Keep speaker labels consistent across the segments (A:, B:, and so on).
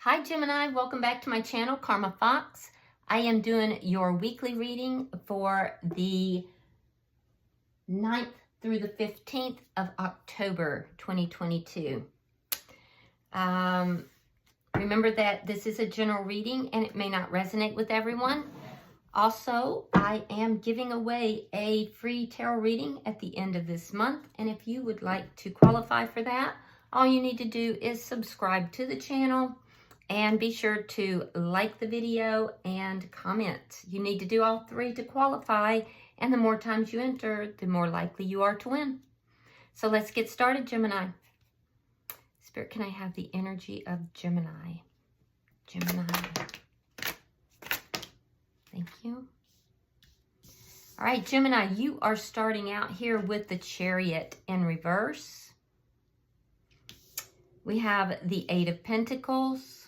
A: Hi Gemini, welcome back to my channel, Karma Fox. I am doing your weekly reading for the 9th through the 15th of October 2022. Remember that this is a general reading and it may not resonate with everyone. Also, I am giving away a free tarot reading at the end of this month, and if you would like to qualify for that, all you need to do is subscribe to the channel and be sure to like the video and comment. You need to do all three to qualify, and the more times you enter, the more likely you are to win. So let's get started, Gemini. Spirit, can I have the energy of Gemini? Gemini. Thank you. All right, Gemini, you are starting out here with the Chariot in reverse. We have the Eight of Pentacles.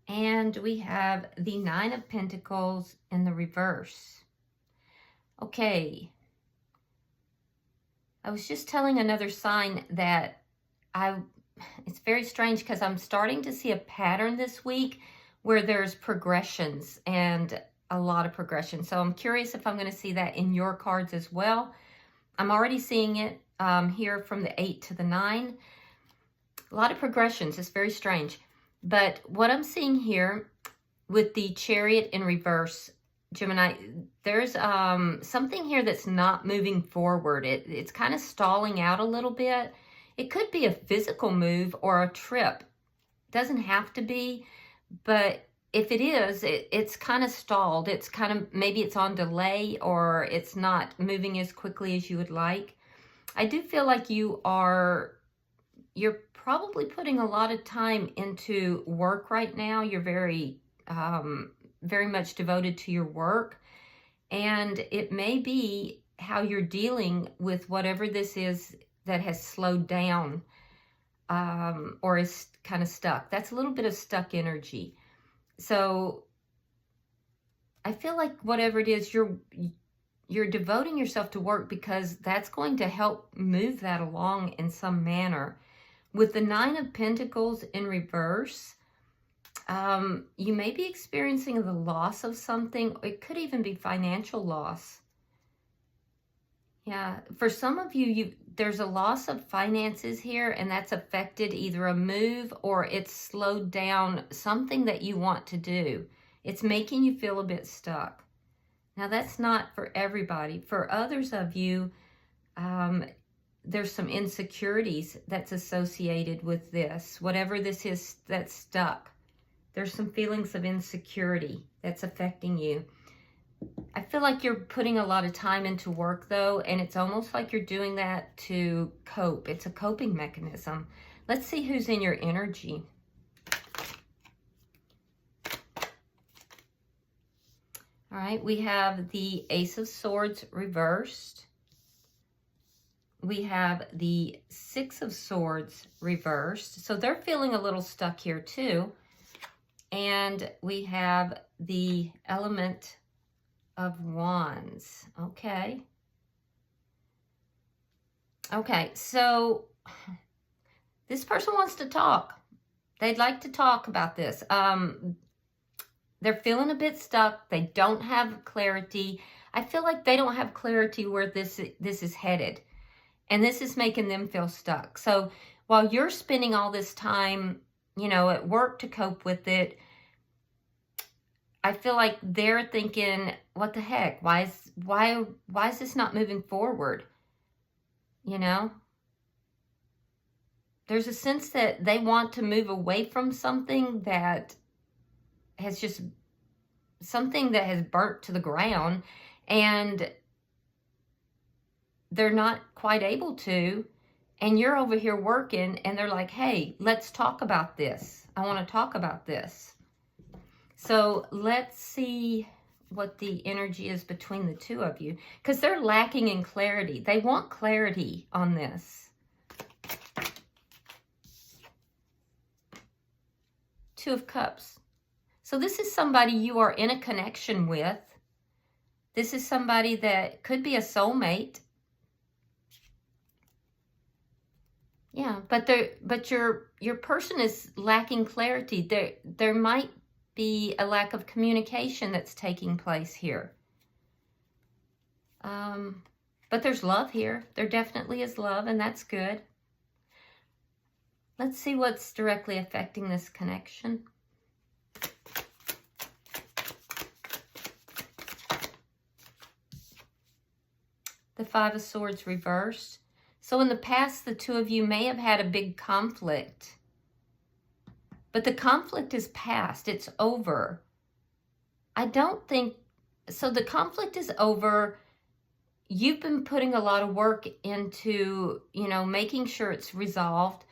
A: And we have the Nine of Pentacles in the reverse. Okay. I was just telling another sign that it's very strange because I'm starting to see a pattern this week where there's progressions and a lot of progression. So I'm curious if I'm going to see that in your cards as well. I'm already seeing it here from the 8 to the 9. A lot of progressions. It's very strange. But what I'm seeing here with the Chariot in reverse, Gemini, there's something here that's not moving forward. It's kind of stalling out a little bit. It could be a physical move or a trip. It doesn't have to be, but if it is, it's kind of stalled. It's kind of, maybe it's on delay or it's not moving as quickly as you would like. I do feel like you're probably putting a lot of time into work right now. You're very much devoted to your work. And it may be how you're dealing with whatever this is that has slowed down or is kind of stuck. That's a little bit of stuck energy. So I feel like whatever it is, you're devoting yourself to work because that's going to help move that along in some manner. With the Nine of Pentacles in reverse, you may be experiencing the loss of something. It could even be financial loss. Yeah, for some of you, there's a loss of finances here, and that's affected either a move or it's slowed down something that you want to do. It's making you feel a bit stuck. Now, that's not for everybody. For others of you, there's some insecurities that's associated with this. Whatever this is that's stuck, there's some feelings of insecurity that's affecting you. I feel like you're putting a lot of time into work, though, and it's almost like you're doing that to cope. It's a coping mechanism. Let's see who's in your energy. All right, we have the Ace of Swords reversed. We have the Six of Swords reversed. So they're feeling a little stuck here too. And we have the Element of Wands. Okay. Okay, so this person wants to talk. They'd like to talk about this. They're feeling a bit stuck. They don't have clarity. I feel like they don't have clarity where this is headed. And this is making them feel stuck. So while you're spending all this time, at work to cope with it, I feel like they're thinking, what the heck? Why is this not moving forward? There's a sense that they want to move away from something that has burnt to the ground, and they're not quite able to, and you're over here working, and they're like, hey, let's talk about this. I want to talk about this. So let's see what the energy is between the two of you, because they're lacking in clarity. They want clarity on this. Two of Cups. So this is somebody you are in a connection with. This is somebody that could be a soulmate. Yeah, but your person is lacking clarity. There might be a lack of communication that's taking place here. But there's love here. There definitely is love, and that's good. Let's see what's directly affecting this connection. The Five of Swords reversed. So in the past, the two of you may have had a big conflict. But the conflict is past. It's over. I don't think... So the conflict is over. You've been putting a lot of work into, you know, making sure it's resolved.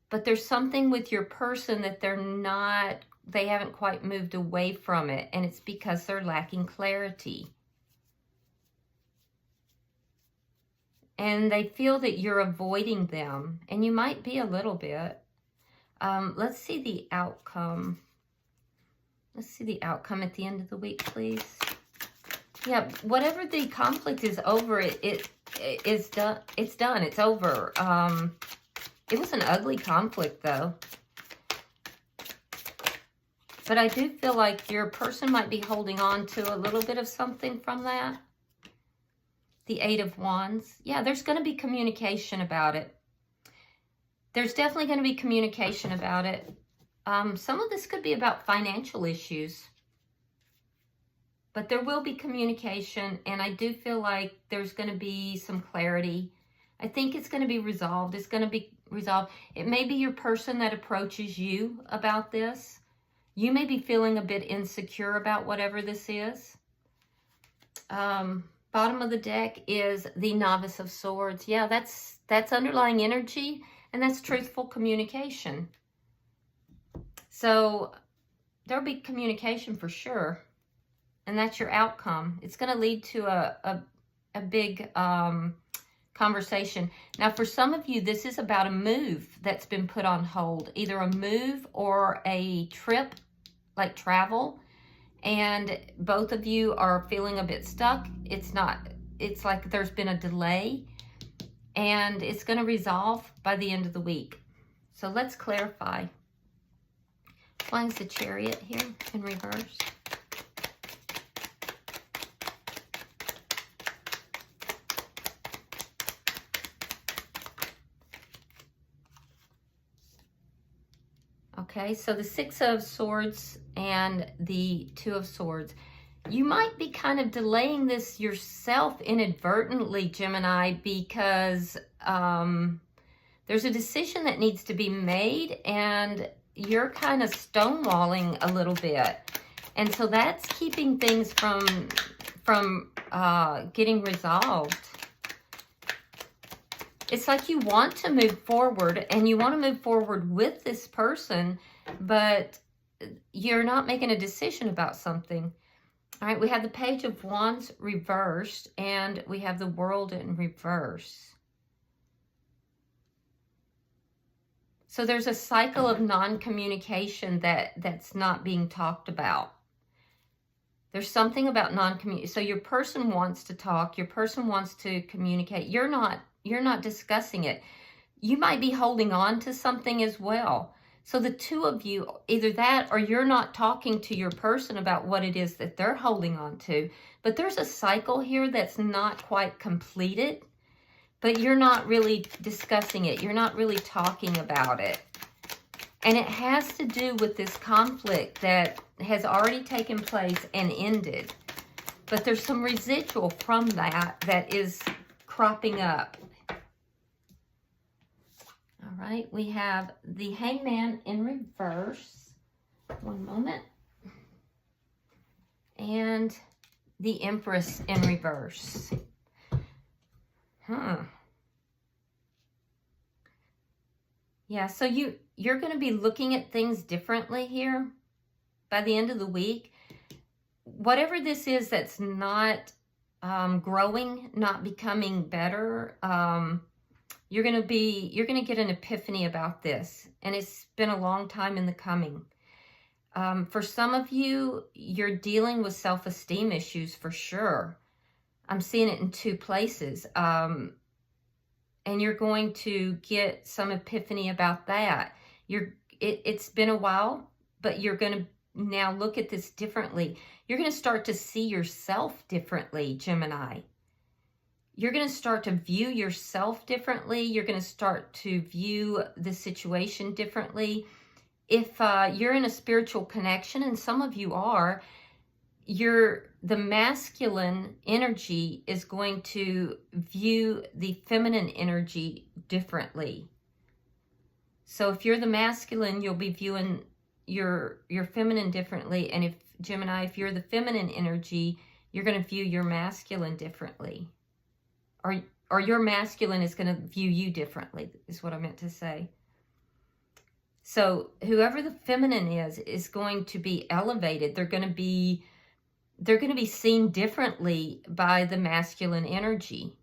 A: But there's something with your person that they haven't quite moved away from it. And it's because they're lacking clarity. And they feel that you're avoiding them. And you might be a little bit. Let's see the outcome. Let's see the outcome at the end of the week, please. Yeah, whatever the conflict is over, it is done. It's done. It's over. It was an ugly conflict, though. But I do feel like your person might be holding on to a little bit of something from that. The Eight of Wands. Yeah, there's going to be communication about it. There's definitely going to be communication about it. Some of this could be about financial issues. But there will be communication, and I do feel like there's going to be some clarity. I think it's going to be resolved. It's going to be resolved. It may be your person that approaches you about this. You may be feeling a bit insecure about whatever this is. Bottom of the deck is the Novice of Swords. Yeah, that's underlying energy, and that's truthful communication. So there'll be communication for sure, and that's your outcome. It's going to lead to a big conversation. Now, for some of you, this is about a move that's been put on hold, either a move or a trip, like travel. And both of you are feeling a bit stuck. It's like there's been a delay, and it's going to resolve by the end of the week. So let's clarify. Why is the Chariot here in reverse? Okay, so the Six of Swords and the Two of Swords. You might be kind of delaying this yourself inadvertently, Gemini, because there's a decision that needs to be made, and you're kind of stonewalling a little bit. And so that's keeping things from getting resolved. It's like you want to move forward, and you want to move forward with this person, but you're not making a decision about something. All right, we have the Page of Wands reversed, and we have the World in reverse. So there's a cycle of non-communication that's not being talked about. There's something about non-communication. So your person wants to talk. Your person wants to communicate. You're not discussing it. You might be holding on to something as well. So the two of you, either that or you're not talking to your person about what it is that they're holding on to. But there's a cycle here that's not quite completed, but you're not really discussing it. You're not really talking about it. And it has to do with this conflict that has already taken place and ended. But there's some residual from that is cropping up. All right, we have the Hangman in reverse. One moment. And the Empress in reverse. Yeah, so you're going to be looking at things differently here by the end of the week. Whatever this is that's not growing, not becoming better, you're going to get an epiphany about this. And it's been a long time in the coming. For some of you, you're dealing with self-esteem issues for sure. I'm seeing it in two places. and you're going to get some epiphany about that. It's been a while, but you're going to now look at this differently. You're going to start to see yourself differently, Gemini. You're going to start to view yourself differently. You're going to start to view the situation differently. If you're in a spiritual connection, and some of you are, the masculine energy is going to view the feminine energy differently. So if you're the masculine, you'll be viewing your feminine differently. And if Gemini, if you're the feminine energy, you're going to view your masculine differently. Or your masculine is going to view you differently, is what I meant to say. So whoever the feminine is going to be elevated. They're going to be seen differently by the masculine energy.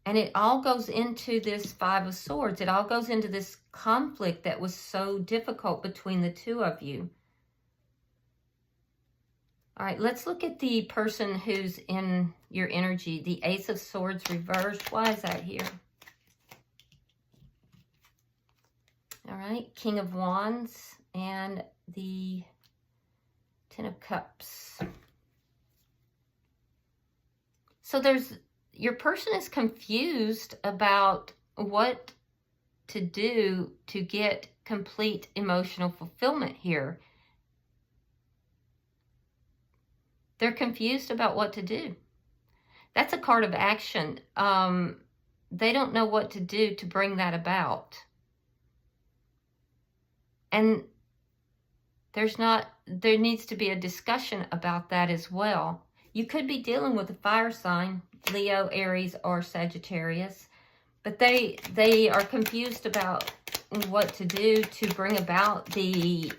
A: And it all goes into this Five of Swords. It all goes into this conflict that was so difficult between the two of you. All right, let's look at the person who's in your energy. The Ace of Swords reversed. Why is that here? All right, King of Wands and the Ten of Cups. So your person is confused about what to do to get complete emotional fulfillment here. They're confused about what to do. That's a card of action. They don't know what to do to bring that about. And there needs to be a discussion about that as well. You could be dealing with a fire sign, Leo, Aries, or Sagittarius, but they are confused about what to do to bring about the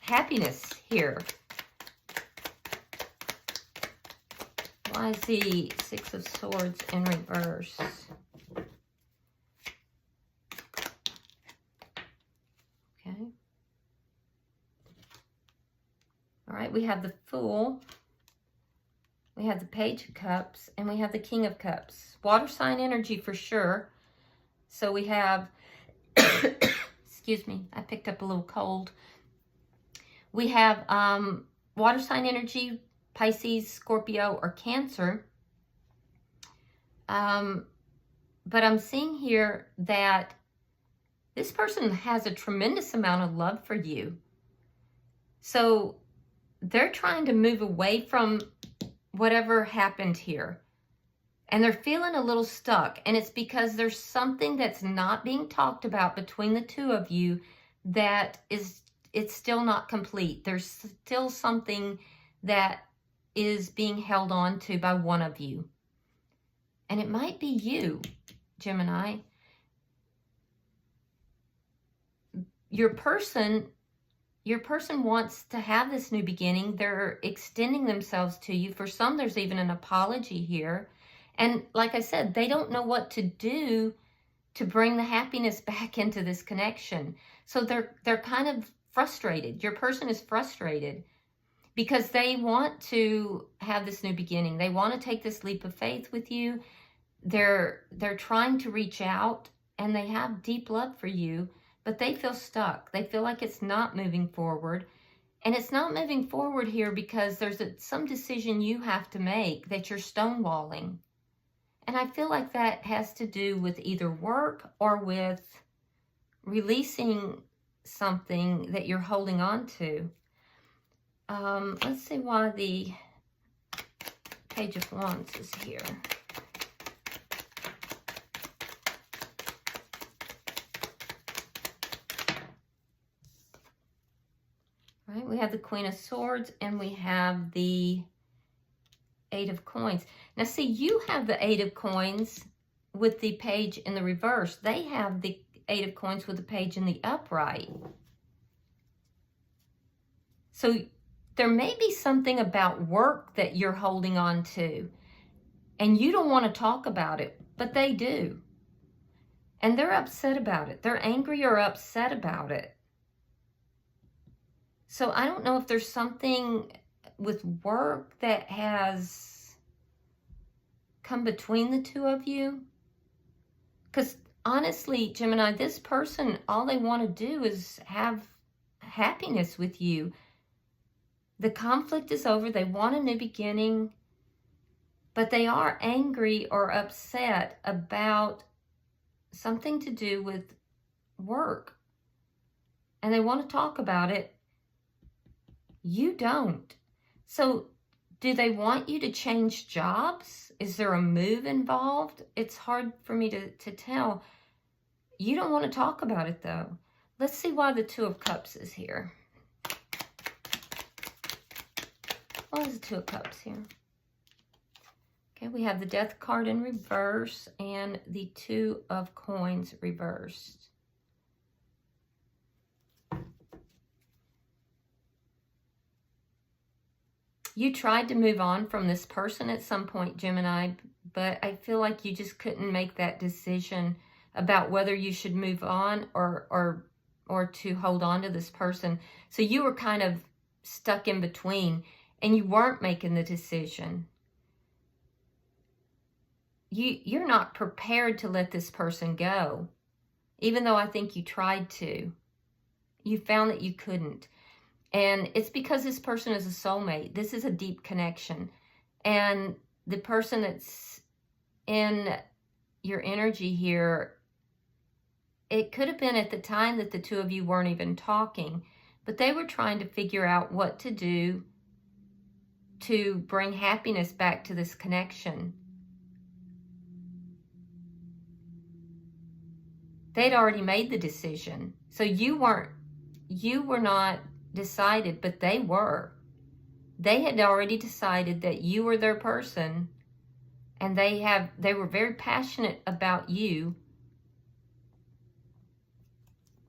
A: happiness here. Why is the Six of Swords in reverse? Okay. All right, we have the Fool. We have the Page of Cups, and we have the King of Cups. Water sign energy for sure. So we have, excuse me, I picked up a little cold. We have water sign energy, Pisces, Scorpio, or Cancer. But I'm seeing here that this person has a tremendous amount of love for you. So they're trying to move away from whatever happened here. And they're feeling a little stuck. And it's because there's something that's not being talked about between the two of you that it's still not complete. There's still something that is being held on to by one of you. And it might be you, Gemini. Your person wants to have this new beginning. They're extending themselves to you. For some, there's even an apology here. And like I said, they don't know what to do to bring the happiness back into this connection. So they're kind of frustrated. Your person is frustrated because they want to have this new beginning. They want to take this leap of faith with you. They're trying to reach out, and they have deep love for you, but they feel stuck. They feel like it's not moving forward. And it's not moving forward here because there's some decision you have to make that you're stonewalling. And I feel like that has to do with either work or with releasing something that you're holding on to. Let's see why the Page of Wands is here. Right, we have the Queen of Swords and we have the Eight of Coins. Now see, you have the Eight of Coins with the page in the reverse. They have the Eight of Coins with the page in the upright. So there may be something about work that you're holding on to, and you don't want to talk about it, but they do. And they're upset about it. They're angry or upset about it. So I don't know if there's something with work that has come between the two of you. Because honestly, Gemini, this person, all they want to do is have happiness with you. The conflict is over. They want a new beginning, but they are angry or upset about something to do with work. And they want to talk about it. You don't. So do they want you to change jobs? Is there a move involved? It's hard for me to tell. You don't want to talk about it, though. Let's see why the Two of Cups is here. Why is the Two of Cups here? Okay, we have the Death card in reverse and the Two of Coins reversed. You tried to move on from this person at some point, Gemini, but I feel like you just couldn't make that decision about whether you should move on or to hold on to this person. So you were kind of stuck in between and you weren't making the decision. You're not prepared to let this person go, even though I think you tried to. You found that you couldn't. And it's because this person is a soulmate. This is a deep connection. And the person that's in your energy here, it could have been at the time that the two of you weren't even talking, but they were trying to figure out what to do to bring happiness back to this connection. They'd already made the decision. So you were not decided, but they were. They had already decided that you were their person, and they were very passionate about you.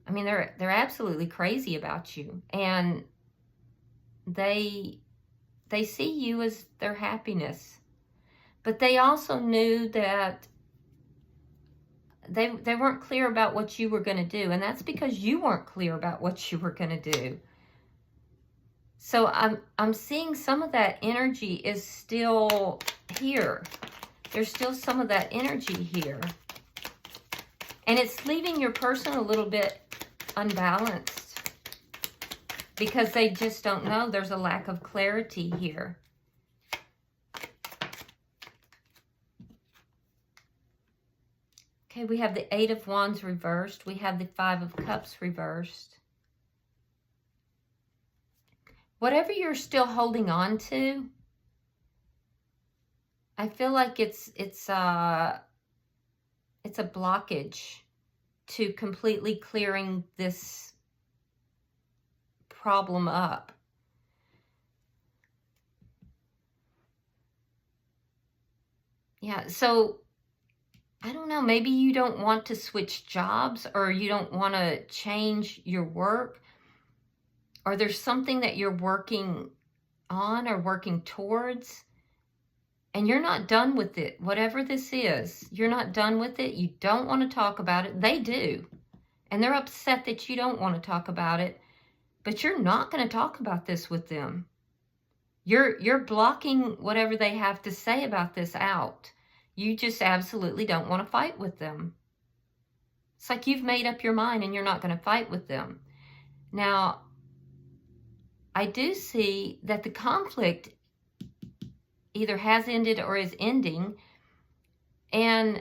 A: I mean, they're absolutely crazy about you, and they see you as their happiness. But they also knew that they weren't clear about what you were going to do, and that's because you weren't clear about what you were going to do. So I'm seeing some of that energy is still here. There's still some of that energy here. And it's leaving your person a little bit unbalanced because they just don't know. There's a lack of clarity here. Okay, we have the Eight of Wands reversed. We have the Five of Cups reversed. Whatever you're still holding on to, I feel like it's a blockage to completely clearing this problem up. Yeah, so I don't know, maybe you don't want to switch jobs, or you don't want to change your work, or there's something that you're working on or working towards, and you're not done with it. Whatever this is, you're not done with it. You don't want to talk about it. They do. And they're upset that you don't want to talk about it, but you're not going to talk about this with them. You're blocking whatever they have to say about this out. You just absolutely don't want to fight with them. It's like you've made up your mind and you're not going to fight with them. Now, I do see that the conflict either has ended or is ending, and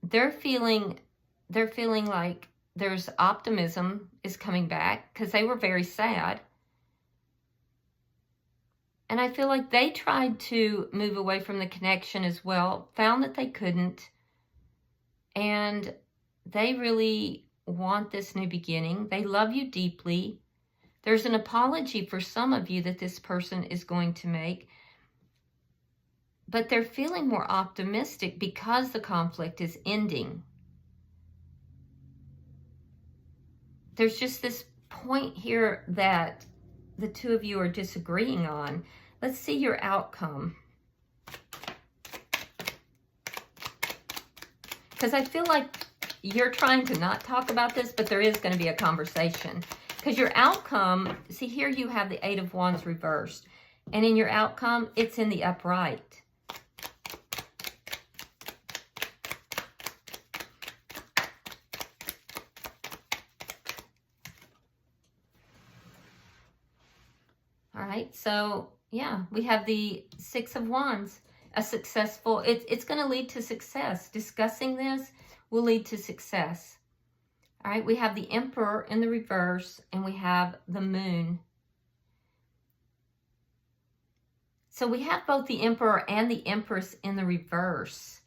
A: they're feeling like there's optimism is coming back because they were very sad. And I feel like they tried to move away from the connection as well, found that they couldn't, and they really want this new beginning. They love you deeply. There's an apology for some of you that this person is going to make, but they're feeling more optimistic because the conflict is ending. There's just this point here that the two of you are disagreeing on. Let's see your outcome. Because I feel like you're trying to not talk about this, but there is going to be a conversation. Because your outcome, see here you have the Eight of Wands reversed. And in your outcome, it's in the upright. All right, so yeah, we have the Six of Wands. A successful, it's going to lead to success. Discussing this will lead to success. All right, we have the Emperor in the reverse, and we have the Moon. So we have both the Emperor and the Empress in the reverse.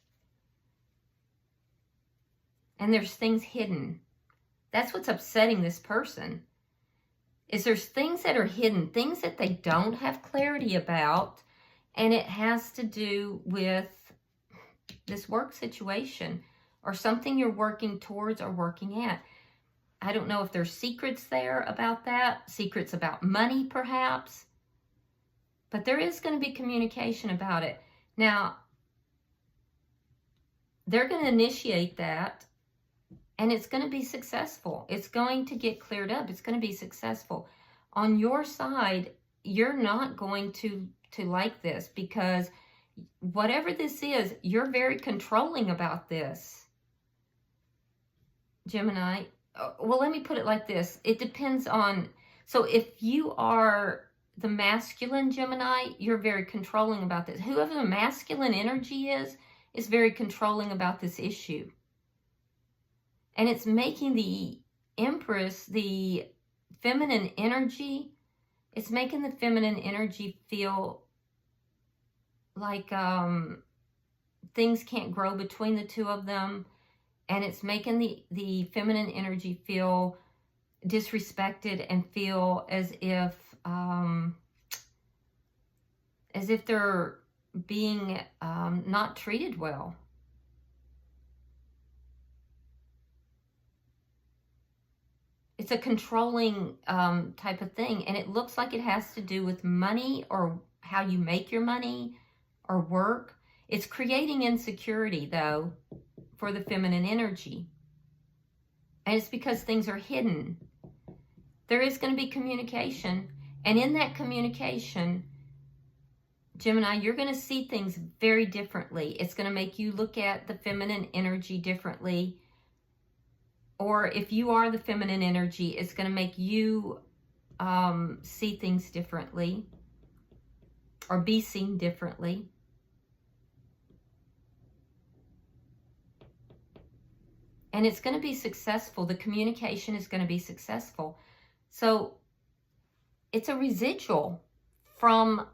A: And there's things hidden. That's what's upsetting this person. Is there's things that are hidden, things that they don't have clarity about, and it has to do with this work situation or something you're working towards or working at. I don't know if there's secrets there about that, secrets about money perhaps, but there is going to be communication about it. Now, they're going to initiate that, and it's going to be successful. It's going to get cleared up. It's going to be successful. On your side, you're not going to like this, because whatever this is, you're very controlling about this, Gemini. Well, let me put it like this. It depends on, so if you are the masculine Gemini, you're very controlling about this. Whoever the masculine energy is very controlling about this issue. And it's making the Empress, the feminine energy, it's making the feminine energy feel like things can't grow between the two of them. And it's making the feminine energy feel disrespected and feel as if they're being not treated well. It's a controlling type of thing, and it looks like it has to do with money or how you make your money or work. It's creating insecurity, though, for the feminine energy. And it's because things are hidden. There is going to be communication, and in that communication, Gemini, you're going to see things very differently. It's going to make you look at the feminine energy differently. Or if you are the feminine energy, it's going to make you see things differently or be seen differently. And it's going to be successful. The communication is going to be successful. So it's a residual from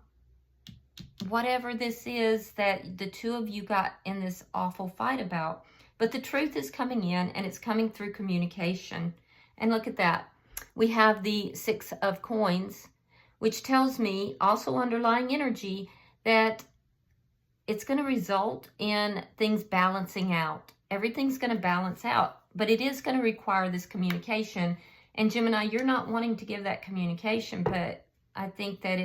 A: whatever this is that the two of you got in this awful fight about. But the truth is coming in, and it's coming through communication. And look at that. We have the Six of Coins, which tells me, also underlying energy, that it's going to result in things balancing out. Everything's going to balance out, but it is going to require this communication. And Gemini, you're not wanting to give that communication, but I think that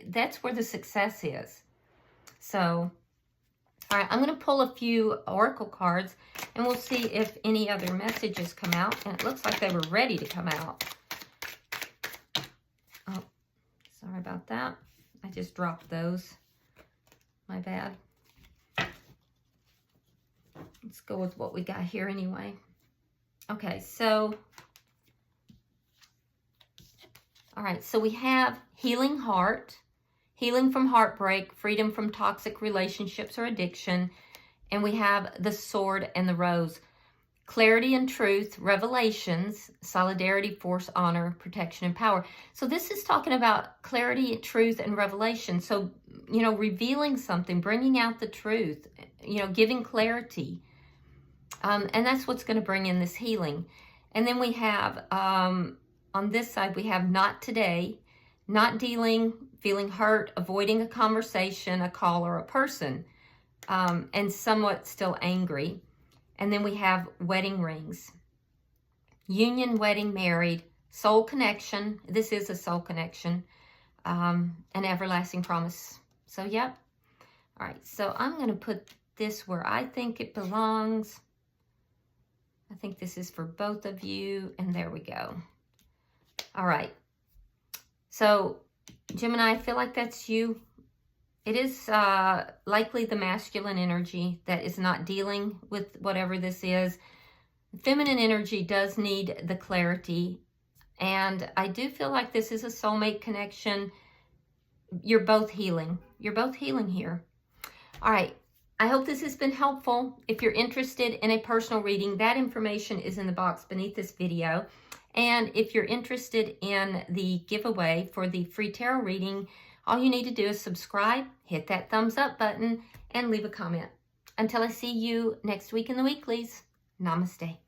A: that's where the success is. So, all right, I'm going to pull a few oracle cards, and we'll see if any other messages come out. And it looks like they were ready to come out. Oh, sorry about that. I just dropped those. My bad. Let's go with what we got here anyway. Okay, so, all right, so we have healing heart, healing from heartbreak, freedom from toxic relationships or addiction, and we have the sword and the rose. Clarity and truth, revelations, solidarity, force, honor, protection, and power. So this is talking about clarity, truth, and revelation. So, you know, revealing something, bringing out the truth, you know, giving clarity. And that's what's going to bring in this healing. And then we have, on this side, we have not today, not dealing, feeling hurt, avoiding a conversation, a call, or a person, and somewhat still angry. And then we have wedding rings. Union, wedding, married, soul connection. This is a soul connection. An everlasting promise. So, yep. All right, so I'm going to put this where I think it belongs. I think this is for both of you, and there we go. All right. So Gemini, I feel like that's you. It is likely the masculine energy that is not dealing with whatever this is. Feminine energy does need the clarity. And I do feel like this is a soulmate connection. You're both healing. You're both healing here. All right. I hope this has been helpful. If you're interested in a personal reading, that information is in the box beneath this video. And if you're interested in the giveaway for the free tarot reading, all you need to do is subscribe, hit that thumbs up button, and leave a comment. Until I see you next week in the weeklies, namaste.